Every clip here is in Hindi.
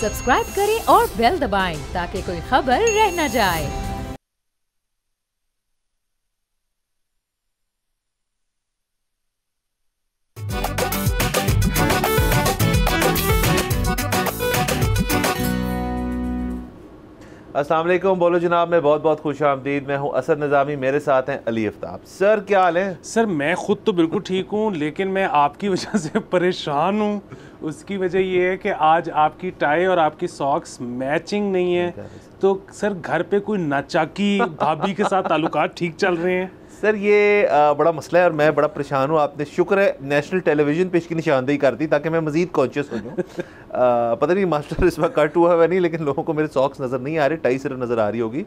सब्सक्राइब करें और बेल दबाएं ताकि कोई खबर रह न जाए। अस्सलाम वालेकुम, बोलो जनाब, मैं बहुत बहुत खुश आमदीद। मैं हूँ असद निज़ामी, मेरे साथ हैं अली आफ्ताब। सर क्या हाल है? सर मैं खुद तो बिल्कुल ठीक हूँ, लेकिन मैं आपकी वजह से परेशान हूँ। उसकी वजह ये है कि आज आपकी टाई और आपकी सॉक्स मैचिंग नहीं है। तो सर घर पे कोई नाचाकी भाभी के साथ ताल्लुकात ठीक चल रहे हैं? सर ये बड़ा मसला है और मैं बड़ा परेशान हूँ। आपने शुक्र है नेशनल टेलीविज़न पे इसकी निशानदेही कर दी ताकि मैं मज़ीद कॉन्शियस हो जाऊँ। पता नहीं मास्टर इसमें कट हुआ है नहीं, लेकिन लोगों को मेरे सॉक्स नज़र नहीं आ रहे, टाई सिर्फ नज़र आ रही होगी।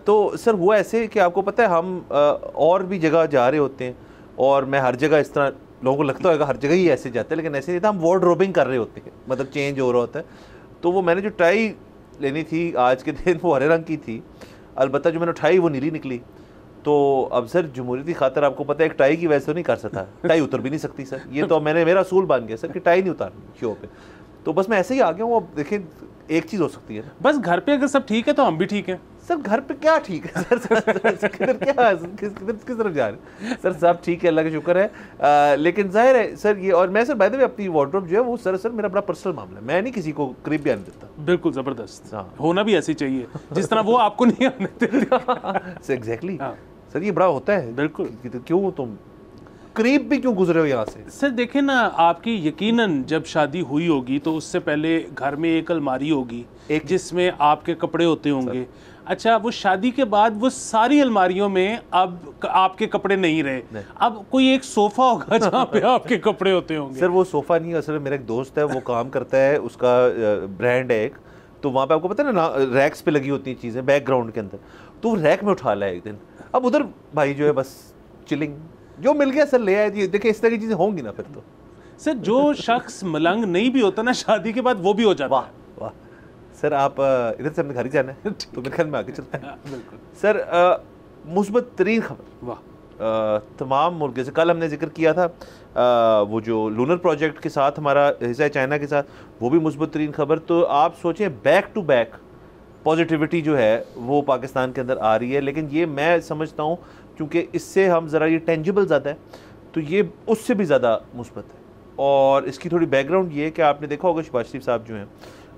तो सर हुआ ऐसे कि आपको पता है हम और भी जगह जा रहे होते हैं और मैं हर जगह इस तरह, लोगों को लगता होगा हर जगह ही ऐसे जाते हैं, लेकिन ऐसे नहीं था। हम वार्डरोबिंग कर रहे होते हैं, मतलब चेंज हो रहा होता है। तो वो मैंने जो टाई लेनी थी आज के दिन वो हरे रंग की थी, अलबत्ता जो मैंने उठाई वो नीली निकली। तो अब सर जमहूरियत की खातर आपको पता है एक टाई की वजह से नहीं कर सकता, टाई उतर भी नहीं सकती सर। ये तो मेरा असूल बन गया सर कि टाई नहीं उतारनी शो पे। तो बस मैं ऐसे ही आ गया हूँ। अब देखिए एक चीज़ हो सकती है ना, बस घर पे अगर सब ठीक है तो हम भी ठीक हैं। सर घर पे क्या ठीक है सर? किधर क्या किस तरफ जा रहे हैं सर? सब ठीक है, अल्लाह का शुक्र है। लेकिन जाहिर है सर ये, और मैं सर बाय द वे अपनी वार्डरोब जो है वो सर मेरा बड़ा पर्सनल मामला है, मैं नहीं किसी को करीब भी आने देता। बिल्कुल ज़बरदस्त, हाँ। होना भी ऐसे चाहिए जिस तरह वो आपको नहीं आने देते। एग्जैक्टली सर, ये बड़ा होता है। बिल्कुल। क्यों तुम करीब भी क्यों गुजरे हो यहाँ से? सर देखें ना, आपकी यकीनन जब शादी हुई होगी तो उससे पहले घर में एक अलमारी होगी जिसमें आपके कपड़े होते होंगे। अच्छा, वो शादी के बाद वो सारी अलमारियों में अब आपके कपड़े नहीं रहे। अब कोई एक सोफा होगा जहाँ पे आपके कपड़े होते होंगे। सर वो सोफा नहीं, असल में मेरा एक दोस्त है, वो काम करता है, उसका ब्रांड है एक, तो वहाँ पे आपको पता है ना रैक्स पे लगी होती हैं चीज़ें बैकग्राउंड के अंदर, तो रैक में उठा लाया एक दिन। अब उधर भाई जो है बस चिलिंग, जो मिल गया सर ले आए। देखिए इस तरह की चीज़ें होंगी ना फिर तो। सर जो शख्स मलंग नहीं भी होता ना शादी के बाद, वो भी हो जाता है। वाह वाह सर, आप इधर से अपने घर ही जाना है तो मेरे ख्याल में आगे चलते हैं। बिल्कुल सर मुस्बत तरीन खबर, वाह, तमाम मुल्क, जैसे कल हमने जिक्र किया था वो जो लूनर प्रोजेक्ट के साथ हमारा हिस्सा है चाइना के साथ, वो भी मुस्बत तरीन खबर। तो आप सोचें बैक टू बैक पॉजिटिविटी जो है वो पाकिस्तान के अंदर आ रही है। लेकिन ये मैं समझता हूँ क्योंकि इससे हम ज़रा ये टेंजिबल ज़्यादा है, तो ये उससे भी ज़्यादा मुस्बत है। और इसकी थोड़ी बैकग्राउंड ये है कि आपने देखा होगा शहबाज शरीफ साहब जो हैं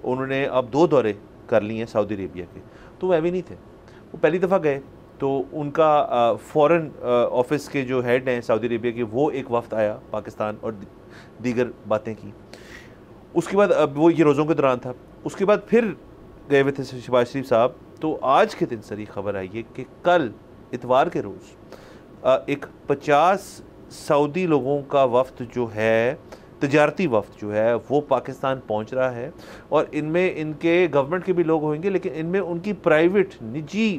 उन्होंने अब 2 दौरे कर लिए हैं सऊदी अरेबिया के। तो वो अभी नहीं थे, वो पहली दफ़ा गए, तो उनका फ़ॉरेन ऑफिस के जो हेड हैं सऊदी अरेबिया के, वो एक वफ़द आया पाकिस्तान और दीगर बातें की। उसके बाद अब वो ये रोज़ों के दौरान था, उसके बाद फिर गए हुए थे शहबाज शरीफ साहब। तो आज के दिन सर ये खबर आई है कि कल इतवार के रोज़ एक 50 सऊदी लोगों का वफ़द जो है, तजारती वफ़द जो है, वो पाकिस्तान पहुंच रहा है। और इनमें इनके गवर्नमेंट के भी लोग होंगे, लेकिन इनमें उनकी प्राइवेट निजी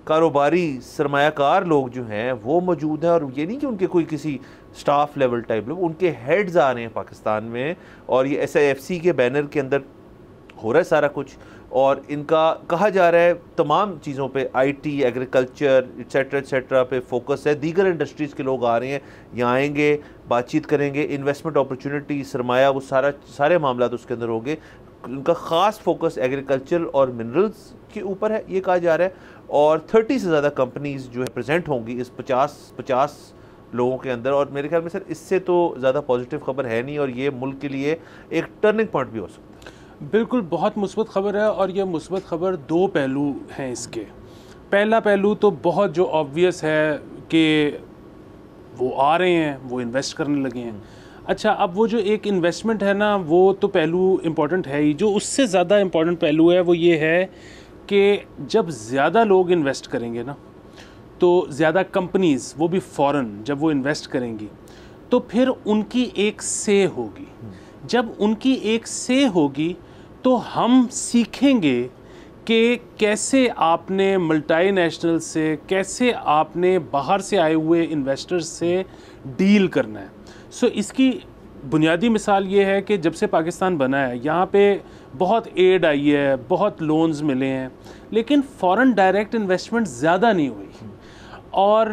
कारोबारी सरमायाकार लोग जो हैं वो मौजूद हैं। और ये नहीं कि उनके कोई किसी स्टाफ लेवल टाइप लोग, उनके हेड्स आ रहे हैं पाकिस्तान में। और ये SIFC के बैनर के अंदर हो रहा है सारा कुछ। और इनका कहा जा रहा है तमाम चीज़ों पे, IT, एग्रीकल्चर एट्सेट्रा पे फोकस है। दीगर इंडस्ट्रीज़ के लोग आ रहे हैं, यहाँ आएंगे, बातचीत करेंगे, इन्वेस्टमेंट अपॉर्चुनिटी, सरमाया, वो सारे मामला उसके अंदर होंगे। उनका ख़ास फोकस एग्रीकल्चर और मिनरल्स के ऊपर है, ये कहा जा रहा है। और 30 से ज़्यादा कंपनीज़ जो है प्रेजेंट होंगी इस 50 लोगों के अंदर। और मेरे ख्याल में सर इससे तो ज़्यादा पॉजिटिव खबर है नहीं, और ये मुल्क के लिए एक टर्निंग पॉइंट भी हो सकता है। बिल्कुल, बहुत मुस्बत खबर है। और ये मुस्बत खबर 2 पहलू हैं इसके। पहला पहलू तो बहुत जो ऑब्वियस है कि वो आ रहे हैं, वो इन्वेस्ट करने लगे हैं। अच्छा, अब वो जो एक इन्वेस्टमेंट है ना, वो तो पहलू इम्पॉर्टेंट है ही। जो उससे ज़्यादा इम्पॉर्टेंट पहलू है वो ये है कि जब ज़्यादा लोग इन्वेस्ट करेंगे ना, तो ज़्यादा कंपनीज़, वो भी फ़ॉरेन, जब वो इन्वेस्ट करेंगी तो फिर उनकी एक से होगी। जब उनकी एक से होगी तो हम सीखेंगे कि कैसे आपने मल्टीनेशनल से, कैसे आपने बाहर से आए हुए इन्वेस्टर्स से डील करना है। सो इसकी बुनियादी मिसाल ये है कि जब से पाकिस्तान बना है यहाँ पे बहुत एड आई है, बहुत लोन्स मिले हैं, लेकिन फॉरेन डायरेक्ट इन्वेस्टमेंट ज़्यादा नहीं हुई। और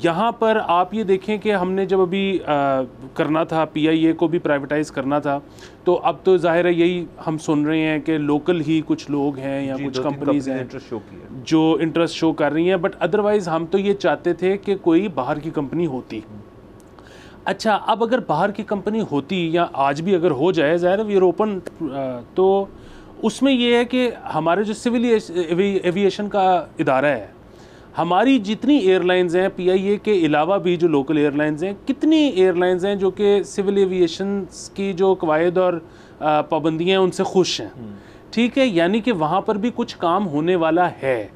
यहाँ पर आप ये देखें कि हमने जब अभी करना था, PIA को भी प्राइवेटाइज करना था, तो अब तो जाहिर है यही हम सुन रहे हैं कि लोकल ही कुछ लोग हैं या कुछ कंपनीज हैं जो इंटरेस्ट शो कर रही हैं, बट अदरवाइज़ हम तो ये चाहते थे कि कोई बाहर की कंपनी होती। अच्छा, अब अगर बाहर की कंपनी होती या आज भी अगर हो जाए, ज़ाहिर है वी आर ओपन, तो उसमें ये है कि हमारे जो सिविल एविएशन का इदारा है, हमारी जितनी एयरलाइंस हैं PIA के अलावा भी जो लोकल एयरलाइंस हैं, कितनी एयरलाइंस हैं जो कि सिविल एविएशन की जो कवायद और पाबंदियाँ हैं उनसे खुश हैं, ठीक है, यानी कि वहाँ पर भी कुछ काम होने वाला है।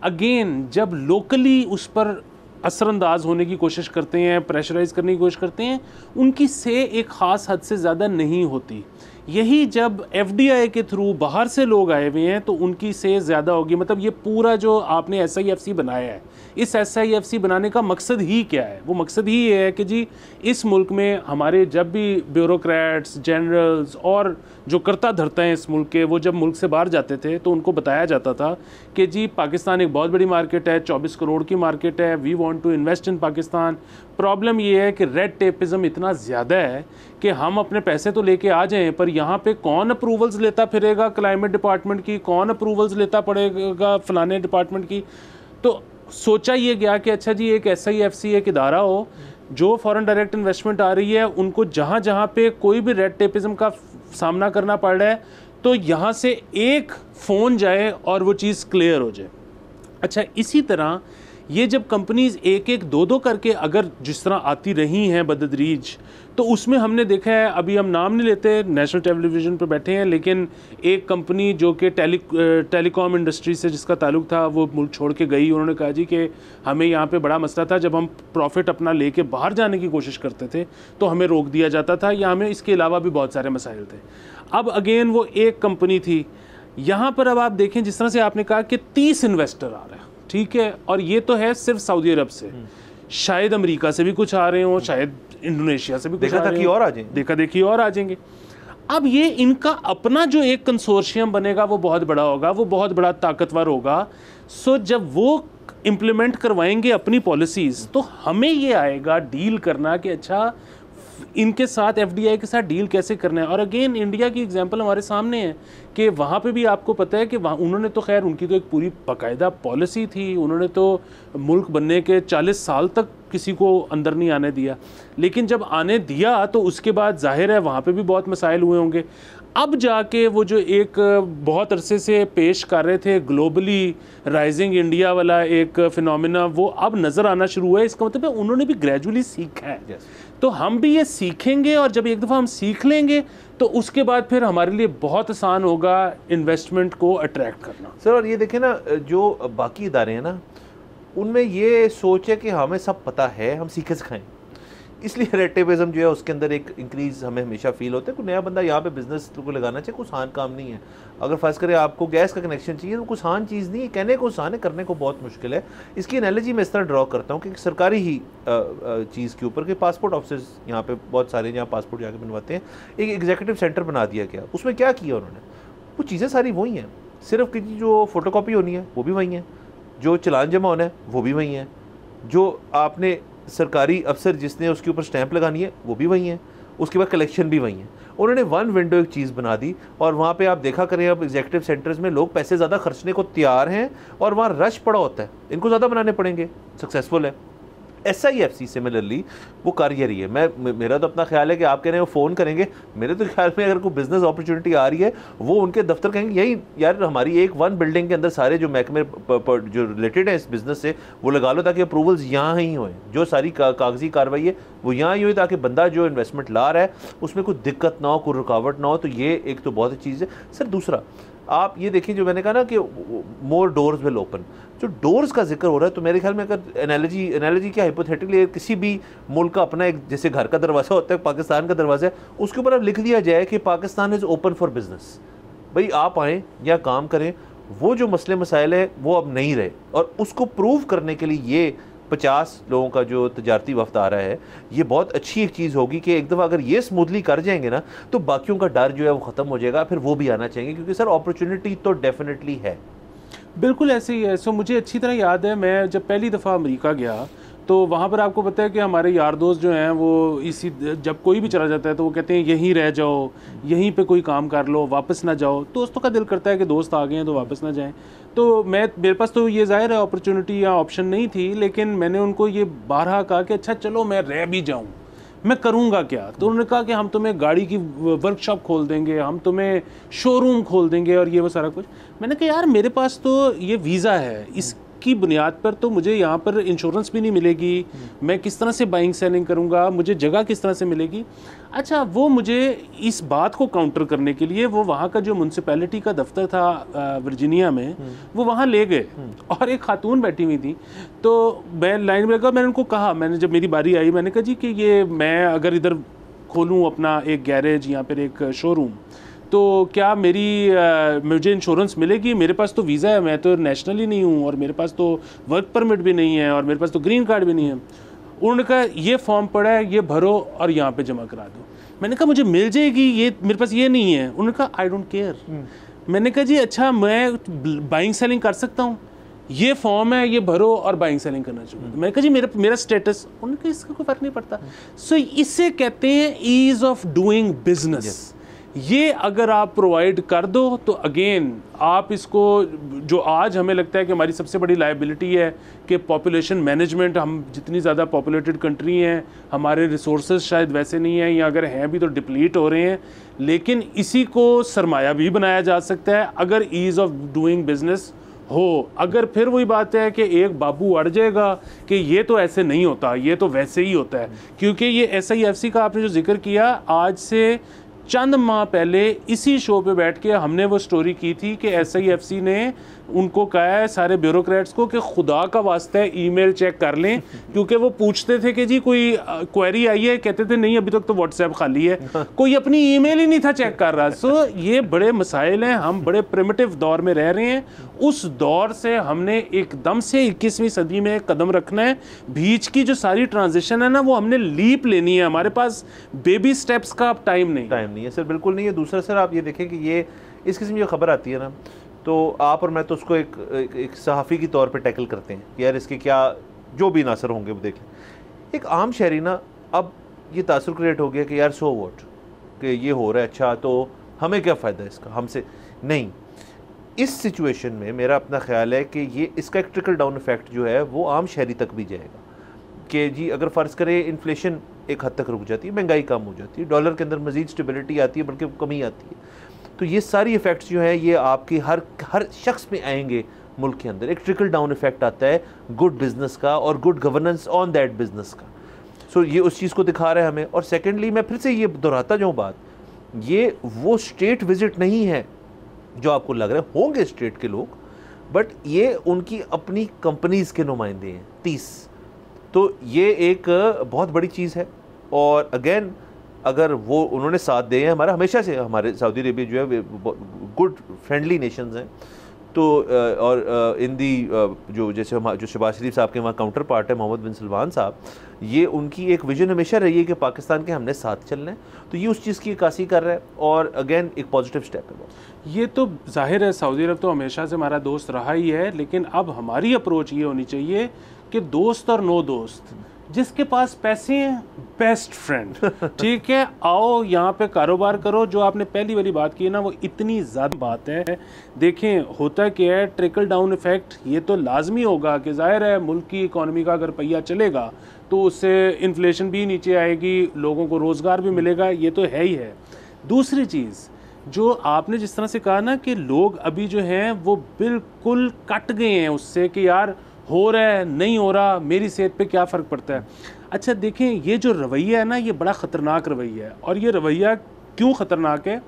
अगेन जब लोकली उस पर असरअंदाज होने की कोशिश करते हैं, प्रेशराइज करने की कोशिश करते हैं, उनकी से एक ख़ास हद से ज़्यादा नहीं होती। यही जब FDI के थ्रू बाहर से लोग आए हुए हैं तो उनकी से ज़्यादा होगी। मतलब ये पूरा जो आपने SIFC बनाया है, इस SIFC बनाने का मकसद ही क्या है? वो मकसद ही ये है कि जी इस मुल्क में हमारे जब भी ब्यूरोक्रेट्स, जनरल्स और जो करता धरता हैं इस मुल्क के, वो जब मुल्क से बाहर जाते थे तो उनको बताया जाता था कि जी पाकिस्तान एक बहुत बड़ी मार्केट है, 24 करोड़ की मार्केट है, we want to invest in Pakistan. Problem ये है कि रेड टेपिज़म इतना ज़्यादा है कि हम अपने पैसे तो लेके आ जाएं, पर यहाँ पे कौन अप्रूवल्स लेता फिरेगा क्लाइमेट डिपार्टमेंट की, कौन अप्रूवल्स लेता पड़ेगा फलाने डिपार्टमेंट की। तो सोचा ये गया कि अच्छा जी एक SIFC एक इदारा हो जो फॉरेन डायरेक्ट इन्वेस्टमेंट आ रही है, उनको जहाँ जहाँ पे कोई भी रेड टेपिज़म का सामना करना पड़ रहा है तो यहाँ से एक फ़ोन जाए और वो चीज़ क्लियर हो जाए। अच्छा, इसी तरह ये जब कंपनीज़ एक एक दो दो करके अगर जिस तरह आती रही हैं बदतदरीज, तो उसमें हमने देखा है, अभी हम नाम नहीं लेते, नेशनल टेलीविज़न पर बैठे हैं, लेकिन एक कंपनी जो कि टेलीकॉम इंडस्ट्री से जिसका ताल्लुक था वो मुल्क छोड़ के गई। उन्होंने कहा जी कि हमें यहाँ पे बड़ा मसला था, जब हम प्रॉफिट अपना लेके बाहर जाने की कोशिश करते थे तो हमें रोक दिया जाता था, या हमें इसके अलावा भी बहुत सारे मसाइल थे। अब अगेन वो एक कंपनी थी। यहाँ पर अब आप देखें जिस तरह से आपने कहा कि 30 इन्वेस्टर आ रहे हैं, ठीक है, और ये तो है सिर्फ सऊदी अरब से, शायद अमेरिका से भी कुछ आ रहे हों, शायद इंडोनेशिया से भी कुछ देखा देखी और आ जाएंगे, देखा देखी और आ जाएंगे। अब ये इनका अपना जो एक कंसोर्शियम बनेगा वो बहुत बड़ा होगा, वो बहुत बड़ा ताकतवर होगा। सो जब वो इम्प्लीमेंट करवाएंगे अपनी पॉलिसीज़, तो हमें ये आएगा डील करना कि अच्छा इनके साथ FDI के साथ डील कैसे करना है। और अगेन इंडिया की एग्जांपल हमारे सामने है कि वहाँ पे भी आपको पता है कि वहाँ उन्होंने तो खैर उनकी तो एक पूरी बाकायदा पॉलिसी थी, उन्होंने तो मुल्क बनने के 40 साल तक किसी को अंदर नहीं आने दिया, लेकिन जब आने दिया तो उसके बाद जाहिर है वहाँ पे भी बहुत मसाइल हुए होंगे। अब जाके वो जो एक बहुत अरसे से पेश कर रहे थे ग्लोबली राइजिंग इंडिया वाला एक फिनोमिना, वो अब नज़र आना शुरू हुआ है। इसका मतलब है उन्होंने भी ग्रेजुअली सीखा है। तो हम भी ये सीखेंगे, और जब एक दफ़ा हम सीख लेंगे तो उसके बाद फिर हमारे लिए बहुत आसान होगा इन्वेस्टमेंट को अट्रैक्ट करना। सर, और ये देखें ना, जो बाकी इदारे हैं ना, उनमें ये सोच है कि हमें सब पता है, हम सीखे सिखाएं, इसलिए रेड टेपिज़म जो है उसके अंदर एक इंक्रीज़ हमें हमेशा फील होता है। कोई नया बंदा यहाँ पे बिजनेस को लगाना चाहिए, कुछ आसान काम नहीं है। अगर फ़र्ज़ करें आपको गैस का कनेक्शन चाहिए तो कुछ आसान चीज़ नहीं है, कहने को आसान है, करने को बहुत मुश्किल है। इसकी एनालॉजी मैं इस तरह ड्रॉ करता हूँ कि सरकारी ही चीज़ के ऊपर के पासपोर्ट ऑफिस यहाँ पे बहुत सारे जहाँ पासपोर्ट जाके बनवाते हैं, एक एग्जीक्यूटिव सेंटर बना दिया गया। उसमें क्या किया उन्होंने, वो चीज़ें सारी वही हैं, सिर्फ कि जो फ़ोटोकॉपी होनी है वो भी वही है, जो चलान जमा होना है वो भी वही है, जो आपने सरकारी अफसर जिसने उसके ऊपर स्टैंप लगानी है वो भी वही है, उसके बाद कलेक्शन भी वही है। उन्होंने वन विंडो एक चीज़ बना दी, और वहाँ पे आप देखा करें अब एग्जीक्यूटिव सेंटर्स में लोग पैसे ज़्यादा खर्चने को तैयार हैं, और वहाँ रश पड़ा होता है, इनको ज़्यादा बनाने पड़ेंगे, सक्सेसफुल है। SIFC सिमिलरली वो कर ये रही है। मेरा तो अपना ख्याल है कि आप कह रहे हैं वो फ़ोन करेंगे, मेरे तो ख्याल में अगर कोई बिज़नेस अपॉर्चुनिटी आ रही है वो उनके दफ्तर कहेंगे यही यार हमारी एक वन बिल्डिंग के अंदर सारे जो महकमे जो रिलेटेड है इस बिज़नेस से वो लगा लो, ताकि अप्रूवल्स यहाँ ही होएं, जो सारी कागजी कार्रवाई है वो यहाँ ही हो, ताकि बंदा जो इन्वेस्टमेंट ला रहा है उसमें कोई दिक्कत ना हो, कोई रुकावट ना हो। तो ये एक तो बहुत अच्छी चीज़ है। सर, दूसरा आप ये देखिए, जो मैंने कहा ना कि मोर डोर्स विल ओपन, जो डोर्स का जिक्र हो रहा है, तो मेरे ख्याल में अगर एनालॉजी क्या हाइपोथेटिकली किसी भी मुल्क का अपना एक जैसे घर का दरवाज़ा होता है, पाकिस्तान का दरवाज़ा है, उसके ऊपर अब लिख दिया जाए कि Pakistan is open for business, भाई आप आएँ या काम करें। वो जो मसले मसाइल है वो अब नहीं रहे, और उसको प्रूव करने के लिए ये 50 लोगों का जो तजारती वफ्द आ रहा है, ये बहुत अच्छी एक चीज़ होगी कि एक दफ़ा अगर ये स्मूथली कर जाएंगे ना तो बाकियों का डर जो है वो ख़त्म हो जाएगा, फिर वो भी आना चाहिए, क्योंकि सर अपॉर्चुनिटी तो डेफिनेटली है। बिल्कुल ऐसे ही है। सो मुझे अच्छी तरह याद है, मैं जब पहली दफ़ा अमेरिका गया तो वहाँ पर आपको पता है कि हमारे यार दोस्त जो हैं वो इसी, जब कोई भी चला जाता है तो वो कहते हैं यहीं रह जाओ, यहीं पे कोई काम कर लो, वापस ना जाओ। दोस्तों का दिल करता है कि दोस्त आ गए हैं तो वापस ना जाएं। तो मेरे पास तो ये ज़ाहिर है अपॉर्चुनिटी या ऑप्शन नहीं थी, लेकिन मैंने उनको ये बारहा कहा कि अच्छा चलो मैं रह भी जाऊँ, मैं करूँगा क्या। तो उन्होंने कहा कि हम तुम्हें गाड़ी की वर्कशॉप खोल देंगे, हम तुम्हें शोरूम खोल देंगे और ये वो सारा कुछ। मैंने कहा यार मेरे पास तो ये वीज़ा है, इसकी बुनियाद पर तो मुझे यहाँ पर इंश्योरेंस भी नहीं मिलेगी, मैं किस तरह से बाइंग सेलिंग करूँगा, मुझे जगह किस तरह से मिलेगी। अच्छा, वो मुझे इस बात को काउंटर करने के लिए वो वहाँ का जो म्यूनसिपैलिटी का दफ्तर था वर्जीनिया में, वो वहाँ ले गए और एक खातून बैठी हुई थी। तो मैं लाइन में लगा, मैंने उनको कहा, मैंने जब मेरी बारी आई मैंने कहा जी कि ये मैं अगर इधर खोलूँ अपना एक गैरेज या फिर एक शोरूम, तो क्या मुझे इंश्योरेंस मिलेगी? मेरे पास तो वीज़ा है, मैं तो नेशनल ही नहीं हूँ, और मेरे पास तो वर्क परमिट भी नहीं है, और मेरे पास तो ग्रीन कार्ड भी नहीं है। उन्होंने कहा ये फॉर्म पड़ा है, ये भरो और यहाँ पे जमा करा दो। मैंने कहा मुझे मिल जाएगी, ये मेरे पास ये नहीं है। उन्होंने कहा आई डोंट केयर। मैंने कहा जी अच्छा मैं बाइंग सेलिंग कर सकता हूँ, ये फॉर्म है, ये भरो और बाइंग सेलिंग करना चाहिए। मैंने कहा जी मेरा स्टेटस। उन्होंने कहा इसका कोई फ़र्क नहीं पड़ता। सो इससे कहते हैं ईज़ ऑफ डूइंग बिजनेस। ये अगर आप प्रोवाइड कर दो तो अगेन आप इसको, जो आज हमें लगता है कि हमारी सबसे बड़ी लायबिलिटी है कि पॉपुलेशन मैनेजमेंट, हम जितनी ज़्यादा पॉपुलेटेड कंट्री हैं, हमारे रिसोर्सेज शायद वैसे नहीं हैं, या अगर हैं भी तो डिप्लीट हो रहे हैं, लेकिन इसी को सरमाया भी बनाया जा सकता है अगर ईज़ ऑफ डूइंग बिजनेस हो। अगर फिर वही बात है कि एक बाबू अड़ जाएगा कि ये तो ऐसे नहीं होता, ये तो वैसे ही होता है, क्योंकि ये SIFC का आपने जो जिक्र किया, आज से चंद माह पहले इसी शो पे बैठ के हमने वो स्टोरी की थी कि SIFC ने उनको कहा है सारे ब्यूरोक्रेट्स को कि खुदा का वास्ता है ईमेल चेक कर लें, क्योंकि वो पूछते थे कि जी कोई क्वेरी आई है, कहते थे नहीं अभी तक तो व्हाट्सएप खाली है, कोई अपनी ईमेल ही नहीं था चेक कर रहा। सो ये बड़े मसाइल हैं, हम बड़े प्रिमिटिव दौर में रह रहे हैं। उस दौर से हमने एकदम से 21वीं सदी में कदम रखना है। बीच की जो सारी ट्रांजिशन है ना, वो हमने लीप लेनी है। हमारे पास बेबी स्टेप्स का अब टाइम नहीं है सर, बिल्कुल नहीं है। दूसरा सर आप ये देखें कि ये इस किस्म की खबर आती है ना, तो आप और मैं तो उसको एक सहाफ़ी की तौर पे टैकल करते हैं कि यार इसके क्या जो भी नासर होंगे वो देख लें। एक आम शहरी ना अब ये तासुर क्रिएट हो गया कि यार सो वोट कि ये हो रहा है, अच्छा तो हमें क्या फ़ायदा है इसका, हमसे नहीं। इस सिचुएशन में मेरा अपना ख्याल है कि ये इसका एक ट्रिकल डाउन इफेक्ट जो है वो आम शहरी तक भी जाएगा कि जी अगर फ़र्ज़ करें इन्फ्लेशन एक हद तक रुक जाती है, महंगाई कम हो जाती है, डॉलर के अंदर मज़ीद स्टेबिलिटी आती है, बल्कि कमी आती है, तो ये सारी इफ़ेक्ट्स जो हैं ये आपकी हर शख्स में आएंगे मुल्क के अंदर। एक ट्रिकल डाउन इफेक्ट आता है गुड बिज़नेस का और good governance on that business का। सो ये उस चीज़ को दिखा रहा है हमें। और सेकेंडली मैं फिर से ये दोहराता जाऊँ बात, ये वो स्टेट विज़िट नहीं है जो आपको लग रहा है, होंगे स्टेट के लोग, बट ये उनकी अपनी कंपनीज़ के नुमाइंदे हैं 30। तो ये एक बहुत बड़ी चीज़ है। और अगेन अगर वो उन्होंने साथ दिए हैं हमारा, हमेशा से हमारे सऊदी अरेबिया जो है गुड फ्रेंडली नेशंस हैं, तो और इन दी जो जैसे जो शहबाज शरीफ साहब के वहाँ काउंटर पार्ट है मोहम्मद बिन सलमान साहब, ये उनकी एक विजन हमेशा रही है कि पाकिस्तान के हमने साथ चलना है, तो ये उस चीज़ की अक्कासी कर रहा है और अगेन एक पॉजिटिव स्टेप है। ये तो जाहिर है सऊदी अरब तो हमेशा से हमारा दोस्त रहा ही है, लेकिन अब हमारी अप्रोच ये होनी चाहिए कि दोस्त और नो दोस्त, जिसके पास पैसे हैं बेस्ट फ्रेंड, ठीक है, आओ यहाँ पे कारोबार करो। जो आपने पहली वाली बात की है ना, वो इतनी ज़्यादा बात है। देखें होता क्या है, ट्रिकल डाउन इफ़ेक्ट ये तो लाजमी होगा कि ज़ाहिर है मुल्क की इकॉनमी का अगर पहिया चलेगा तो उससे इन्फ्लेशन भी नीचे आएगी, लोगों को रोज़गार भी मिलेगा, ये तो है ही है। दूसरी चीज़ जो आपने जिस तरह से कहा ना कि लोग अभी जो हैं वो बिल्कुल कट गए हैं उससे कि यार हो रहा है नहीं हो रहा, मेरी सेहत पे क्या फ़र्क पड़ता है। अच्छा देखें, ये जो रवैया है ना, ये बड़ा ख़तरनाक रवैया है। और ये रवैया क्यों ख़तरनाक है?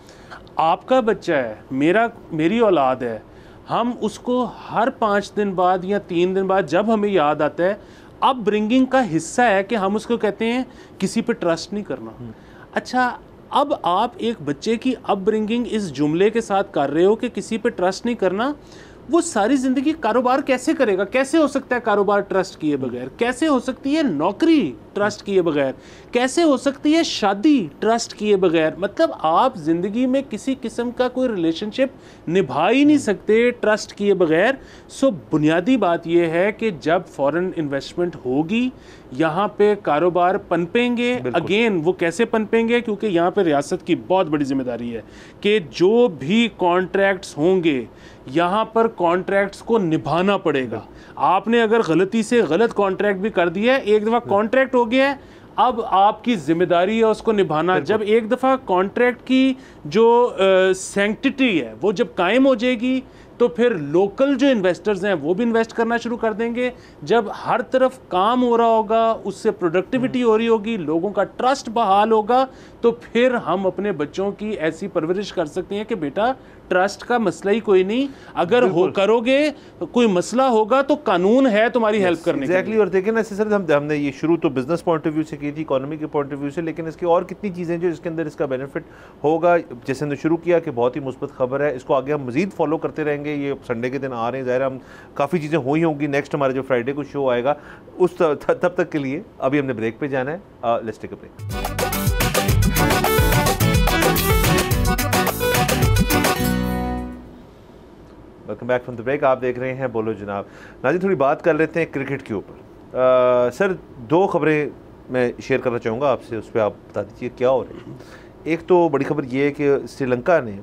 आपका बच्चा है, मेरी औलाद है, हम उसको हर 5 दिन बाद या 3 दिन बाद जब हमें याद आता है, अब ब्रिंगिंग का हिस्सा है कि हम उसको कहते हैं किसी पे ट्रस्ट नहीं करना। अच्छा, अब आप एक बच्चे की अपब्रिंगिंग इस जुमले के साथ कर रहे हो कि किसी पे ट्रस्ट नहीं करना, वो सारी ज़िंदगी कारोबार कैसे करेगा? कैसे हो सकता है कारोबार ट्रस्ट किए बगैर? कैसे हो सकती है नौकरी ट्रस्ट किए बगैर? कैसे हो सकती है शादी ट्रस्ट किए बगैर? मतलब आप ज़िंदगी में किसी किस्म का कोई रिलेशनशिप निभा ही नहीं सकते ट्रस्ट किए बगैर। सो बुनियादी बात यह है कि जब फॉरेन इन्वेस्टमेंट होगी यहाँ पे कारोबार पनपेंगे। अगेन वो कैसे पनपेंगे? क्योंकि यहाँ पे रियासत की बहुत बड़ी जिम्मेदारी है कि जो भी कॉन्ट्रैक्ट्स होंगे यहाँ पर कॉन्ट्रैक्ट्स को निभाना पड़ेगा। आपने अगर गलती से गलत कॉन्ट्रैक्ट भी कर दिया है, एक दफ़ा कॉन्ट्रैक्ट हो गया है, अब आपकी जिम्मेदारी है उसको निभाना। जब एक दफ़ा कॉन्ट्रैक्ट की जो सैंक्टिटी है वो जब कायम हो जाएगी तो फिर लोकल जो इन्वेस्टर्स हैं वो भी इन्वेस्ट करना शुरू कर देंगे। जब हर तरफ काम हो रहा होगा, उससे प्रोडक्टिविटी हो रही होगी, लोगों का ट्रस्ट बहाल होगा, तो फिर हम अपने बच्चों की ऐसी परवरिश कर सकते हैं कि बेटा ट्रस्ट का मसला ही कोई नहीं, अगर हो करोगे कोई मसला होगा तो कानून है तुम्हारी हेल्प करने के लिए। और देखें ना सर, हमने ये शुरू तो बिजनेस पॉइंट ऑफ व्यू से की थी, इकोनॉमी के पॉइंट ऑफ व्यू से, लेकिन इसकी और कितनी चीज़ें जो इसके अंदर इसका बेनिफिट होगा। जैसे हमने शुरू किया कि बहुत ही मुस्बत खबर है, इसको आगे हम मजीद फॉलो करते रहेंगे। ये संडे के दिन आ रहे हैं, ज़ाहिर हम काफ़ी चीज़ें हुई होंगी। नेक्स्ट हमारा जो फ्राइडे को शो आएगा उस तब तक के लिए अभी हमने ब्रेक पे जाना है। Let's take a break. Welcome back from the break. आप देख रहे हैं बोलो जनाब। नाज़रीन, थोड़ी बात कर लेते हैं क्रिकेट के ऊपर। सर, दो खबरें मैं शेयर करना चाहूँगा आपसे, उस पर आप बता दीजिए क्या हो रहा है। एक तो बड़ी खबर ये है कि श्रीलंका ने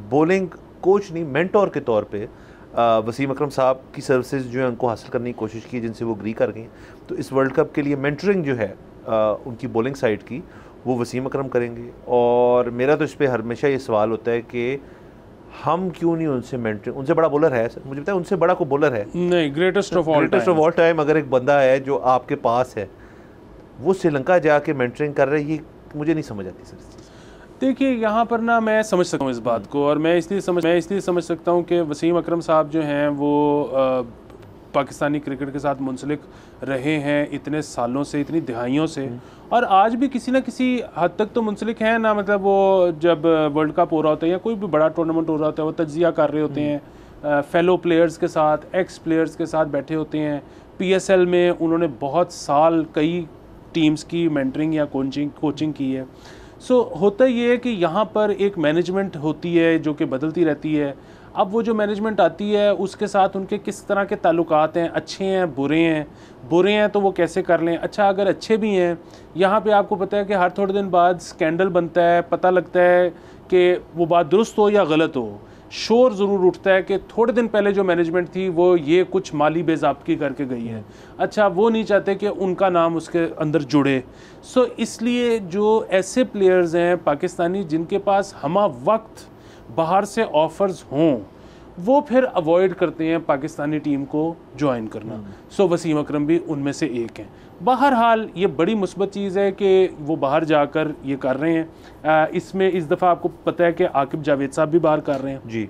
बॉलिंग कोच नहीं, मेंटोर के तौर पे वसीम अकरम साहब की सर्विसेज जो है उनको हासिल करने की कोशिश की, जिनसे वो एग्री कर गए। तो इस वर्ल्ड कप के लिए मेंटरिंग जो है उनकी बॉलिंग साइड की वो वसीम अकरम करेंगे। और मेरा तो इस पर हमेशा ये सवाल होता है कि हम क्यों नहीं उनसे मेंटरिंग, उनसे बड़ा बॉलर है सर, मुझे पता है उनसे बड़ा कोई बॉलर है नहीं, ग्रेटेस्ट ऑफ ऑल टाइम अगर एक बंदा है जो आपके पास है, वो श्रीलंका जाके मेंटरिंग कर रही है, मुझे नहीं समझ आती सर। देखिए, यहाँ पर ना मैं समझ सकता हूँ इस बात को, और मैं इसलिए समझ सकता हूँ कि वसीम अकरम साहब जो हैं वो पाकिस्तानी क्रिकेट के साथ मुंसलिक रहे हैं इतने सालों से, इतनी दिहाइयों से, और आज भी किसी न किसी हद तक तो मुंसलिक हैं ना। मतलब वो जब वर्ल्ड कप हो रहा होता है या कोई भी बड़ा टूर्नामेंट हो रहा होता है, वो तज्जिया कर रहे होते हैं फेलो प्लेयर्स के साथ, एक्स प्लेयर्स के साथ बैठे होते हैं। PSL में उन्होंने बहुत साल कई टीम्स की मेंटरिंग या कोचिंग की है। सो होता ये है कि यहाँ पर एक मैनेजमेंट होती है जो कि बदलती रहती है। अब वो जो मैनेजमेंट आती है उसके साथ उनके किस तरह के ताल्लुकात हैं, अच्छे हैं बुरे हैं तो वो कैसे कर लें। अच्छा, अगर अच्छे भी हैं, यहाँ पे आपको पता है कि हर थोड़े दिन बाद स्कैंडल बनता है, पता लगता है कि वो बात दुरुस्त हो या गलत हो, शोर ज़रूर उठता है कि थोड़े दिन पहले जो मैनेजमेंट थी वो ये कुछ माली बेज़ाब्ती करके गई है। अच्छा, वो नहीं चाहते कि उनका नाम उसके अंदर जुड़े। सो इसलिए जो ऐसे प्लेयर्स हैं पाकिस्तानी जिनके पास हमा वक्त बाहर से ऑफ़र्स हों, वो फिर अवॉइड करते हैं पाकिस्तानी टीम को ज्वाइन करना। सो वसीम अकरम भी उनमें से एक हैं। बहरहाल ये बड़ी मुस्बत चीज़ है कि वो बाहर जाकर ये कर रहे हैं। इसमें इस दफ़ा आपको पता है कि आकिब जावेद साहब भी बाहर कर रहे हैं जी,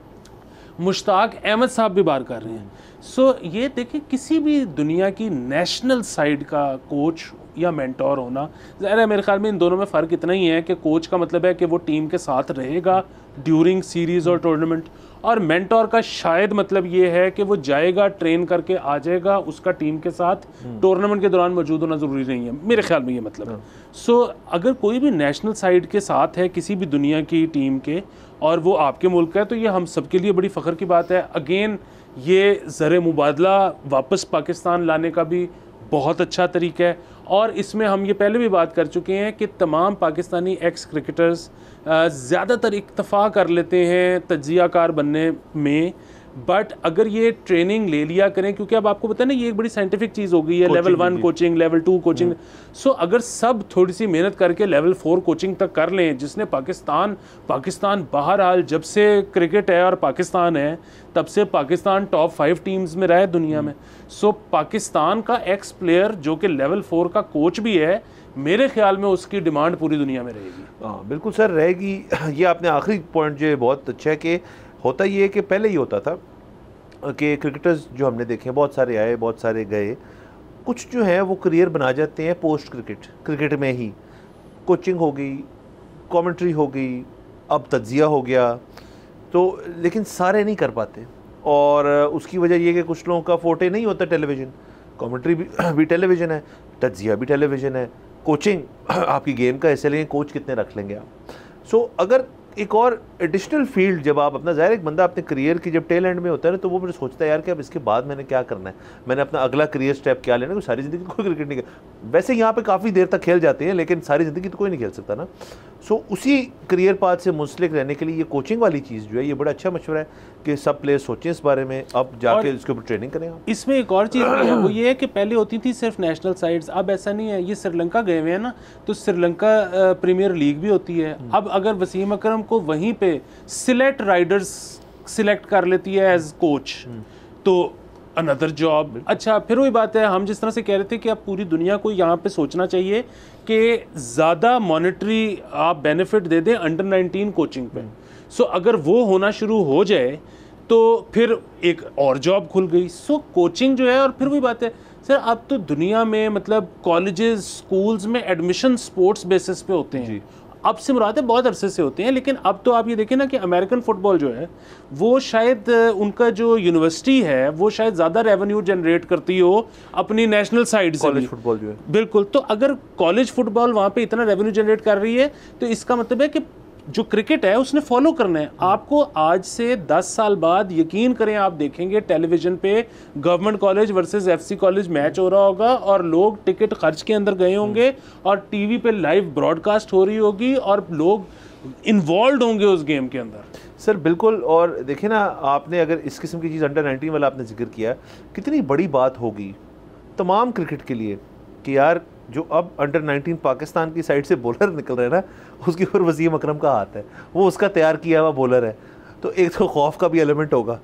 मुश्ताक अहमद साहब भी बाहर कर रहे हैं। सो ये देखिए, किसी भी दुनिया की नेशनल साइड का कोच या मेंटोर होना, ज़ाहिर है मेरे ख्याल में इन दोनों में फ़र्क इतना ही है कि कोच का मतलब है कि वो टीम के साथ रहेगा ड्यूरिंग सीरीज़ और टूर्नामेंट, और मेंटोर का शायद मतलब ये है कि वो जाएगा, ट्रेन करके आ जाएगा, उसका टीम के साथ टूर्नामेंट के दौरान मौजूद होना ज़रूरी नहीं है, मेरे ख्याल में ये मतलब है। सो अगर कोई भी नेशनल साइड के साथ है किसी भी दुनिया की टीम के और वो आपके मुल्क का है, तो ये हम सब के लिए बड़ी फ़ख्र की बात है। अगेन ये ज़र मुबादला वापस पाकिस्तान लाने का भी बहुत अच्छा तरीका है, और इसमें हम ये पहले भी बात कर चुके हैं कि तमाम पाकिस्तानी एक्स क्रिकेटर्स ज़्यादातर इक्तफ़ा कर लेते हैं तज्जियाकार बनने में, बट अगर ये ट्रेनिंग ले लिया करें, क्योंकि अब आपको पता है ना ये एक बड़ी साइंटिफिक चीज़ हो गई है, लेवल 1 कोचिंग, लेवल 2 कोचिंग। सो अगर सब थोड़ी सी मेहनत करके लेवल 4 कोचिंग तक कर लें, जिसने पाकिस्तान बहरहाल जब से क्रिकेट है और पाकिस्तान है तब से पाकिस्तान टॉप 5 टीम्स में रहा है दुनिया में। सो पाकिस्तान का एक्स प्लेयर जो कि लेवल 4 का कोच भी है, मेरे ख्याल में उसकी डिमांड पूरी दुनिया में रहेगी। हाँ बिल्कुल सर, रहेगी। ये आपने आखिरी पॉइंट जो है बहुत अच्छा है कि होता ये है कि पहले ही होता था कि क्रिकेटर्स जो हमने देखे बहुत सारे आए, बहुत सारे गए, कुछ जो है वो करियर बना जाते हैं पोस्ट क्रिकेट में ही। कोचिंग हो गई, कमेंट्री हो गई, अब तज्जिया हो गया, तो लेकिन सारे नहीं कर पाते। और उसकी वजह ये कि कुछ लोगों का फोटे नहीं होता टेलीविज़न, कमेंट्री भी टेलीविज़न है, तज्जिया भी टेलीविज़न है, कोचिंग आपकी गेम का हिस्सा लेंगे, कोच कितने रख लेंगे आप। सो अगर एक और एडिशनल फील्ड जब आप अपना, ज़ाहिर एक बंदा अपने करियर की जब टेल एंड में होता है ना, तो वो फिर सोचता है यार कि अब इसके बाद मैंने क्या करना है, मैंने अपना अगला करियर स्टेप क्या लेना है। सारी ज़िंदगी कोई क्रिकेट नहीं खेल, वैसे यहाँ पे काफ़ी देर तक खेल जाते हैं लेकिन सारी ज़िंदगी तो कोई नहीं खेल सकता ना। सो उसी करियर पाथ से मुंसलिक रहने के लिए ये कोचिंग वाली चीज़ जो है ये बड़ा अच्छा मशवरा है कि सब प्लेयर सोचें इस बारे में, अब जाके इसके ऊपर ट्रेनिंग करें आप। इसमें एक और चीज़ भी है, वो ये है कि पहले होती थी सिर्फ नेशनल साइड्स, अब ऐसा नहीं है। ये श्रीलंका गए हुए हैं ना, तो श्रीलंका प्रीमियर लीग भी होती है। अब अगर वसीम अकरम को वहीं पे सिलेक्ट राइडर्स सिलेक्ट कर लेती है एज कोच, तो अनदर जॉब। अच्छा, फिर वही बात है, हम जिस तरह से कह रहे थे कि अब पूरी दुनिया को यहाँ पे सोचना चाहिए कि ज़्यादा मॉनेटरी आप बेनिफिट दे दें अंडर 19 कोचिंग पे। सो अगर वो होना शुरू हो जाए तो फिर एक और जॉब खुल गई। सो कोचिंग जो है, और फिर वही बात है सर, अब तो दुनिया में मतलब कॉलेजेस स्कूल्स में एडमिशन स्पोर्ट्स बेसिस पे होते हैं। अब से मुराद है बहुत अरसे से होते हैं, लेकिन अब तो आप ये देखें ना कि अमेरिकन फुटबॉल जो है वो शायद उनका जो यूनिवर्सिटी है वो शायद ज़्यादा रेवेन्यू जनरेट करती हो अपनी नेशनल साइड से। कॉलेज फुटबॉल जो है, बिल्कुल। तो अगर कॉलेज फुटबॉल वहाँ पे इतना रेवेन्यू जनरेट कर रही है तो इसका मतलब है कि जो क्रिकेट है उसने फॉलो करना है। आपको आज से 10 साल बाद यकीन करें आप देखेंगे टेलीविज़न पे government college versus FC college match हो रहा होगा और लोग टिकट खर्च के अंदर गए होंगे और टीवी पे लाइव ब्रॉडकास्ट हो रही होगी और लोग इन्वॉल्व होंगे उस गेम के अंदर। सर बिल्कुल। और देखिए ना, आपने अगर इस किस्म की चीज़ अंडर 19 वाला आपने जिक्र किया, कितनी बड़ी बात होगी तमाम क्रिकेट के लिए कि यार जो अब अंडर 19 पाकिस्तान की साइड से बॉलर निकल रहे हैं ना, उसके ऊपर वसीम अकरम का हाथ है, वो उसका तैयार किया हुआ बॉलर है। तो एक तो खौफ का भी एलिमेंट होगा